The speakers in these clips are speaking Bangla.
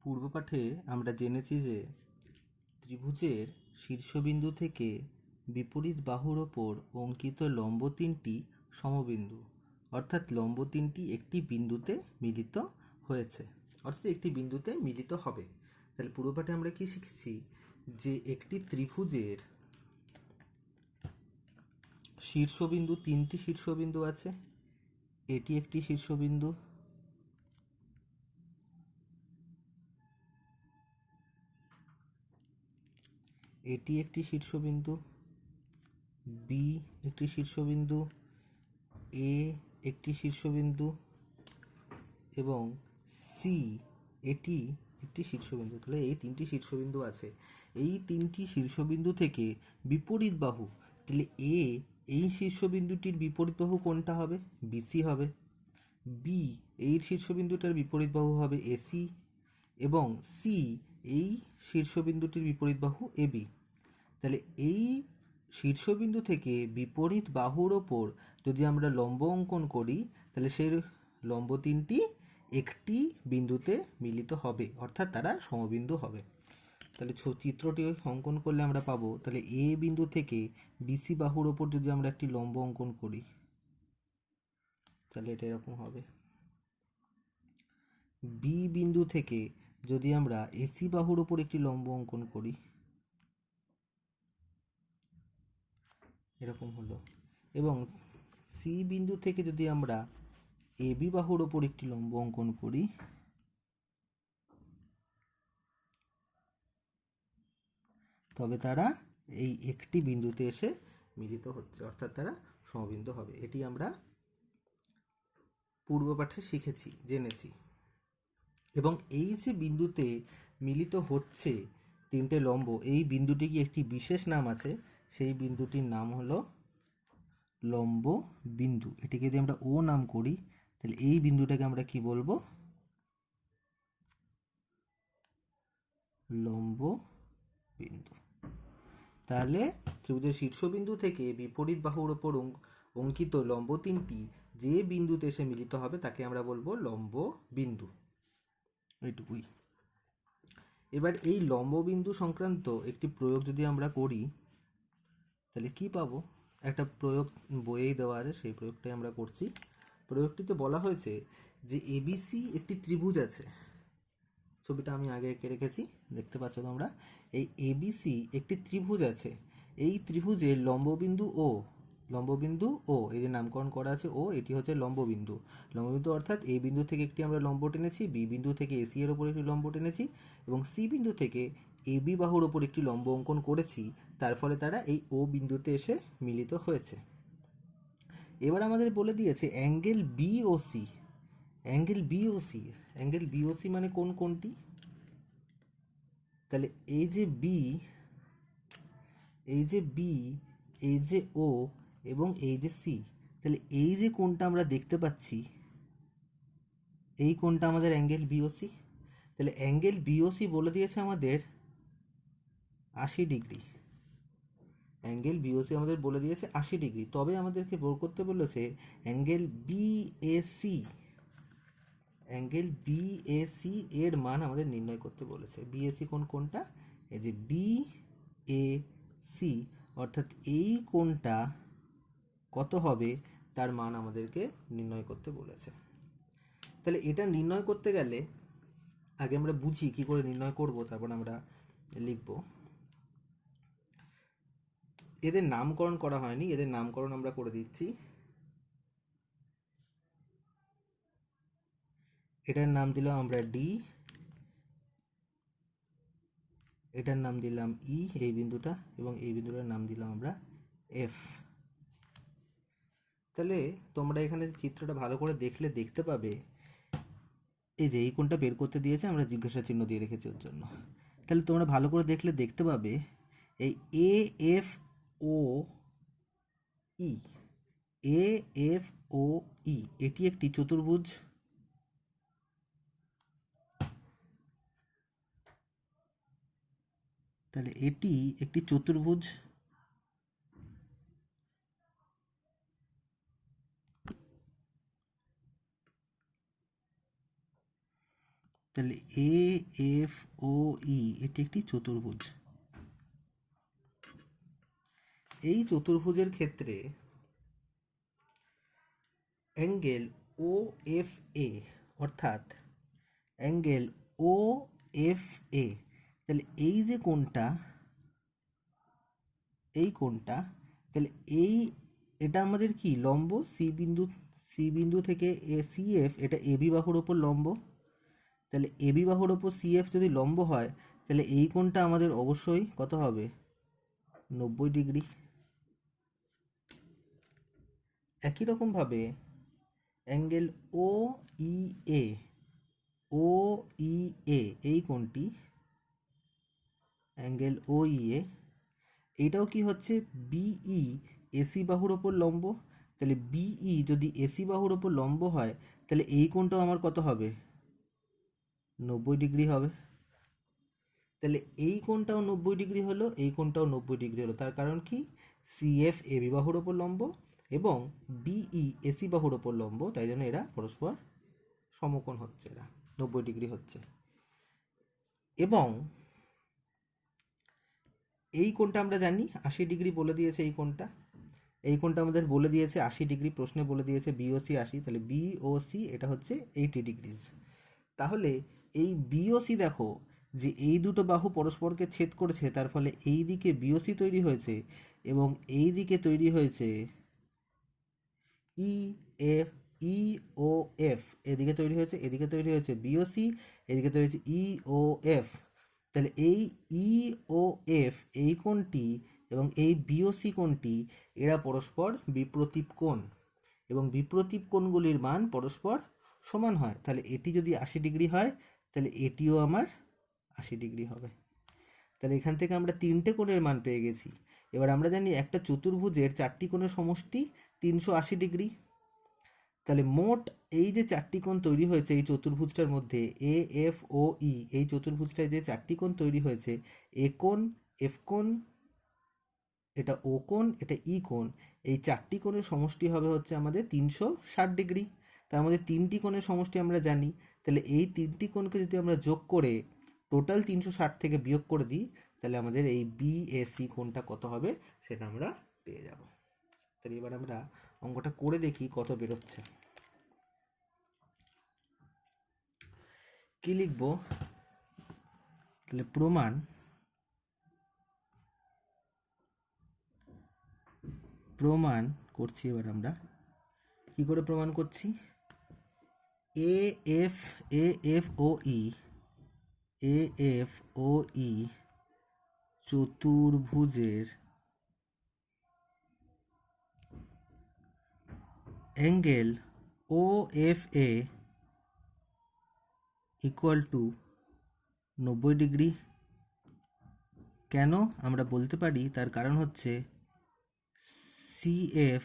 পূর্বপাঠে আমরা জেনেছি যে ত্রিভুজের শীর্ষবিন্দু থেকে বিপরীত বাহুর ওপর অঙ্কিত লম্ব তিনটি সমবিন্দু, অর্থাৎ লম্ব তিনটি একটি বিন্দুতে মিলিত হয়েছে, অর্থাৎ একটি বিন্দুতে মিলিত হবে। তাহলে পূর্বপাঠে আমরা কি শিখেছি যে একটি ত্রিভুজের শীর্ষবিন্দু, তিনটি শীর্ষবিন্দু আছে। এটি একটি শীর্ষবিন্দু, এটি একটি শীর্ষবিন্দু, বি একটি শীর্ষবিন্দু, এ একটি শীর্ষবিন্দু এবং সি এটি একটি শীর্ষবিন্দু। তাহলে এই তিনটি শীর্ষবিন্দু আছে। এই তিনটি শীর্ষবিন্দু থেকে বিপরীত বাহু, তাহলে এ এই শীর্ষবিন্দুটির বিপরীত বাহু কোনটা হবে? বিসি হবে। বি এই শীর্ষবিন্দুটার বিপরীত বাহু হবে এসি এবং সি এই শীর্ষবিন্দুটির বিপরীত বাহু এবি। তাহলে এই শীর্ষবিন্দু থেকে বিপরীত বাহুর ওপর যদি আমরা লম্ব অঙ্কন করি, তাহলে সেই লম্ব তিনটি একটি বিন্দুতে মিলিত হবে, অর্থাৎ তারা সমবিন্দু হবে। তাহলে চিত্রটি অঙ্কন করলে আমরা পাবো, তাহলে এ বিন্দু থেকে বিসি বাহুর ওপর যদি আমরা একটি লম্ব অঙ্কন করি, তাহলে এটা এরকম হবে। বি বিন্দু থেকে যদি আমরা এসি বাহুর ওপর একটি লম্ব অঙ্কন করি, এরকম হলো। এবং সি বিন্দু থেকে যদি আমরা এবি বাহুর ওপর একটি লম্ব অঙ্কন করি, তবে তারা এই একটি বিন্দুতে এসে মিলিত হচ্ছে, অর্থাৎ তারা সমবিন্দু হবে। এটি আমরা পূর্বপাঠে শিখেছি, জেনেছি। এবং এই যে বিন্দুতে মিলিত হচ্ছে তিনটে লম্ব, এই বিন্দুটি কি একটি বিশেষ নাম আছে, সেই বিন্দুটির নাম হলো লম্ব বিন্দু। এটিকে যদি আমরা ও নাম করি, তাহলে এই বিন্দুটাকে আমরা কি বলবো? লম্ব বিন্দু। তাহলে ত্রিভুজের শীর্ষবিন্দু থেকে বিপরীত বাহুর ওপর অঙ্কিত লম্ব তিনটি যে বিন্দুতে এসে মিলিত হবে তাকে আমরা বলবো লম্ব বিন্দু। এইটুকুই। এবার এই লম্ব বিন্দু সংক্রান্ত একটি প্রয়োগ যদি আমরা করি, তাহলে কি পাবো? একটা প্রয়োগ বইয়েই দেওয়া আছে, সেই প্রয়োগটাই আমরা করছি। প্রয়োগটিতে বলা হয়েছে যে এবিসি একটি ত্রিভুজ আছে। ছবিটা আমি আগে এঁকে রেখেছি, দেখতে পাচ্ছ তোমরা। এই এবিসি একটি ত্রিভুজ আছে। এই ত্রিভুজের লম্ববিন্দু ও এই যে নামকরণ করা আছে ও, এটি হচ্ছে লম্ববিন্দু। লম্ববিন্দু অর্থাৎ এই বিন্দু থেকে একটি আমরা লম্ব টেনেছি, বি বিন্দু থেকে এসি এর ওপর একটি লম্ব টেনেছি এবং সি বিন্দু থেকে এবি বাহুর ওপর একটি লম্ব অঙ্কন করেছি। তার ফলে তারা এই ও বিন্দুতে এসে মিলিত হয়েছে। এবার আমাদের বলে দিয়েছে অ্যাঙ্গেল বিওসি। অ্যাঙ্গেল বিওসি মানে কোনটি? তাহলে এই যে বি, এই যে ও এবং এই যে সি, তাহলে এই যে কোণটা আমরা দেখতে পাচ্ছি, এই কোণটা আমাদের অ্যাঙ্গেল বিওসি। তাহলে অ্যাঙ্গেল বিওসি বলে দিয়েছে আমাদের 80 ডিগ্রি। অ্যাঙ্গেল বিওসি আমাদের বলে দিয়েছে 80 ডিগ্রি। তবে আমাদেরকে বের করতে বলেছে অ্যাঙ্গেল বিএসি। অ্যাঙ্গেল বিএসি এর মান আমাদের নির্ণয় করতে বলেছে। বিএসি কোনটা? এই যে বিএসি, অর্থাৎ এই কোণটা কত হবে তার মান আমাদেরকে নির্ণয় করতে বলেছে। তাহলে এটা নির্ণয় করতে গেলে আগে আমরা বুঝি কি করে নির্ণয় করব, তারপর আমরা লিখব। এদের নামকরণ করা হয়নি, এদের নামকরণ আমরা করে দিচ্ছি। এটার নাম দিলাম আমরা ডি, এটার নাম দিলাম ই এই বিন্দুটা, এবং এই বিন্দুটার নাম দিলাম আমরা এফ। তাহলে তোমরা এখানে চিত্রটা ভালো করে দেখলে দেখতে পাবে, এই যে এই কোণটা বের করতে দিয়েছে, আমরা জিজ্ঞাসা চিহ্ন দিয়ে রেখেছি ওর জন্য। তাহলে তোমরা ভালো করে দেখলে দেখতে পাবে এই এ এফ ও ই, এটি একটি চতুর্ভুজ। তাহলে এটি একটি চতুর্ভুজ। তাহলে এ এফ ও ই এটি একটি চতুর্ভুজ। এই চতুর্ভুজের ক্ষেত্রে অ্যাঙ্গেল ও এফ এ অর্থাৎ অ্যাঙ্গেল ও এফ এ, তাহলে এই যে কোণটা, এই কোণটা, তাহলে এটা আমাদের কি লম্ব সি বিন্দু থেকে সি এফ, এটা এবি বাহুর ওপর লম্ব। তাহলে এবি বাহুর ওপর সি এফ যদি লম্ব হয়, তাহলে এই কোণটা আমাদের অবশ্যই কত হবে, 90 ডিগ্রি। একই রকমভাবে অ্যাঙ্গেল ও ই এ, ও ই এ এই কোণটি, অ্যাঙ্গেল ও ই এ, এইটাও কি হচ্ছে বিই এসি বাহুর ওপর লম্ব। তাহলে বিই যদি এসি বাহুর ওপর লম্ব হয়, তাহলে এই কোণটাও আমার কত হবে, 90 ডিগ্রি হবে। তাহলে এই কোণটাও 90 ডিগ্রি হলো, এই কোণটাও 90 ডিগ্রি হলো। তার কারণ কি, সিএফ এবি বাহুর ওপর লম্ব এবং বিই এসি বাহুর ওপর লম্ব, তাই জন্য এরা পরস্পর সমকোণ হচ্ছে, এরা 90 ডিগ্রি হচ্ছে। এবং এই কোণটা আমরা জানি 80 ডিগ্রি বলে দিয়েছে। এই কোণটা আমাদের বলে দিয়েছে 80 ডিগ্রি, প্রশ্নে বলে দিয়েছে বিওসি 80, তাহলে বিওসি এটা হচ্ছে 80 ডিগ্রিজ। তাহলে এই বিওসি দেখো যে এই দুটো বাহু পরস্পরকে ছেদ করেছে, তার ফলে এই দিকে বিওসি তৈরি হয়েছে এবং এই দিকে তৈরি হয়েছে ই এফ, ই ও এফ, এদিকে তৈরি হয়েছে, এদিকে তৈরি হয়েছে বিওসি, এদিকে তৈরি হয়েছে ই ও এফ। তাহলে এই ই ও এফ এই কোণটি এবং এই বিওসি কোণটি এরা পরস্পর বিপ্রতীপ কোণ, এবং বিপ্রতীপ কোণগুলির মান পরস্পর সমান হয়। তাহলে এটি যদি 80 ডিগ্রি হয়, তাহলে এটিও আমার 80 ডিগ্রি হবে। তাহলে এখান থেকে আমরা তিনটে কোণের মান পেয়ে গেছি। এবার আমরা জানি একটা চতুর্ভুজের চারটি কোণের সমষ্টি 380 ডিগ্রি। তাহলে মোট এই যে চারটি কোণ তৈরি হয়েছে এই চতুর্ভুজটার মধ্যে, এ এফ ও ই, এই চতুর্ভুজটায় যে চারটি কোণ তৈরি হয়েছে, এ কোণ, এফ কোণ, এটা ও কোণ, এটা ই কোণ, এই চারটি কোণের সমষ্টি হবে হচ্ছে আমাদের 360 ডিগ্রি। তার মধ্যে তিনটি কোণের সমষ্টি আমরা জানি। তাহলে এই তিনটি কোণকে যদি আমরা যোগ করে টোটাল 360 থেকে বিয়োগ করে দিই, তাহলে আমাদের এই বিএসি কোণটা কত হবে সেটা আমরা পেয়ে যাব। তাহলে এবার আমরা অঙ্কটা করে দেখি কত বেরোচ্ছে। কি লিখবো, তাহলে প্রমাণ করছি। এবার আমরা কি করে প্রমাণ করছি, এ এফ ও ই চতুর্ভুজের angle O F A equal to 90 degree. কেন আমরা বলতে পারি, তার কারণ হচ্ছে C F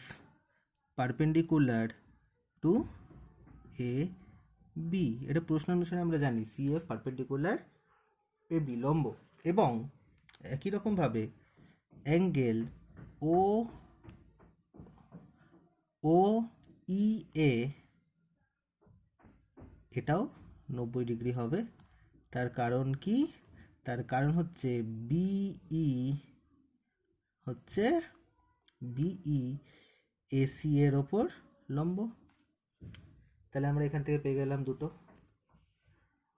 perpendicular to A B, এটা প্রশ্ন অনুসারে আমরা জানি C F perpendicular A B লম্ব। এবং একই রকমভাবে অ্যাঙ্গেল ও ই এ এটাও 90 ডিগ্রি হবে। তার কারণ কি, তার কারণ হচ্ছে বিই এসি এর ওপর লম্ব। তাহলে আমরা এখান থেকে পেয়ে গেলাম দুটো।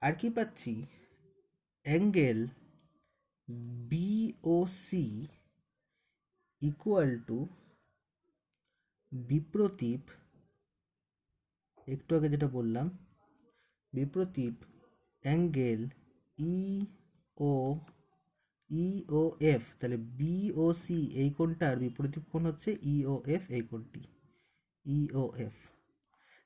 আর কি পাচ্ছি, অ্যাঙ্গেল বিওসি ইকুয়াল টু বিপ্রতীপ, একটু আগে যেটা বললাম, বিপ্রতীপ অ্যাঙ্গেল ও এফ। তাহলে বিওসি এই কোণটার বিপরীত কোণ হচ্ছে ও এফ, এই কোণটি ও এফ।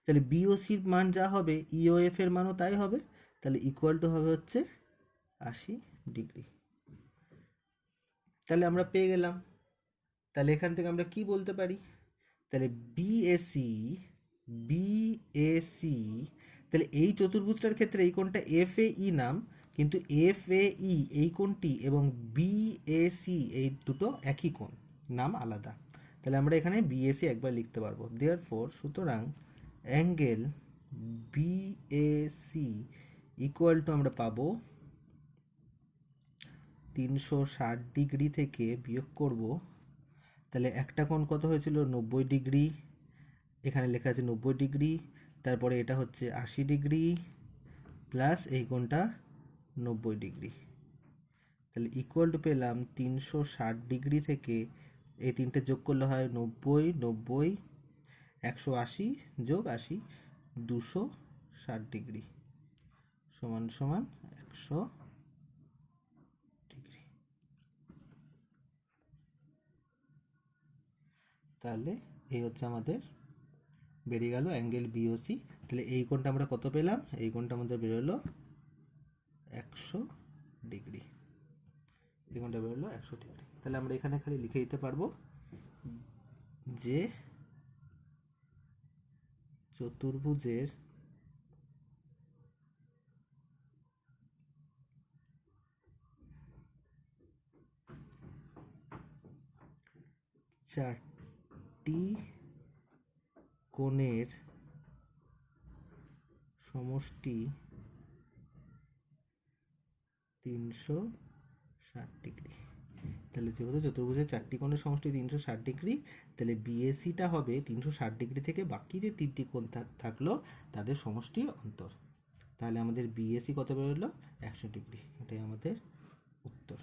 তাহলে বিওসির মান যা হবে ও এফ এর মানও তাই হবে। তাহলে ইকুয়াল টু হবে হচ্ছে 80 ডিগ্রি। তাহলে আমরা পেয়ে গেলাম। তাহলে এখান থেকে আমরা কি বলতে পারি, তাহলে বিএসি, তাহলে এই চতুর্ভুজটার ক্ষেত্রে এই কোণটা এফ এ ই নাম, কিন্তু এফ এ ই এই কোণটি এবং বিএসি এই দুটো একই কোণ, নাম আলাদা। তাহলে আমরা এখানে বিএসি একবার লিখতে পারবো। দেয়ারফর সুতরাং অ্যাঙ্গেল বিএসি ইকুয়াল টু আমরা পাবো 360 ডিগ্রি থেকে বিয়োগ করব, তাহলে একটা কোণ কত হয়েছিল 90 ডিগ্রি, এখানে লেখা আছে 90 ডিগ্রি, তারপরে এটা হচ্ছে 80 ডিগ্রি প্লাস এই কোণটা 90 ডিগ্রি, তাহলে ইকুয়াল টু পেলাম 360 ডিগ্রি থেকে এই তিনটে যোগ করলে হয় 90, 90, 180 যোগ 80, 260 ডিগ্রি সমান সমান 100 ডিগ্রি। তাহলে এই হচ্ছে আমাদের বেরিয়ে গেল অ্যাঙ্গেল বিওসি। তাহলে এই কোণটা আমরা কত পেলাম? এই কোণটা আমাদের বেরোলো 100 ডিগ্রি, এই কোণটা বেরোলো 100 ডিগ্রি। তাহলে আমরা এখানে খালি লিখে দিতে পারবো যে চতুর্ভুজের চারটি কোণের সমষ্টি 360 ডিগ্রি। তাহলে যেহেতু চতুর্ভুজের চারটি কোণের সমষ্টি 360 ডিগ্রি, তাহলে বিএসিটা হবে 360 ডিগ্রি থেকে বাকি যে তিনটি কোণ থাকলো তাদের সমষ্টির অন্তর। তাহলে আমাদের বিএসি কত বেরোলো? 100 ডিগ্রি। এটাই আমাদের উত্তর।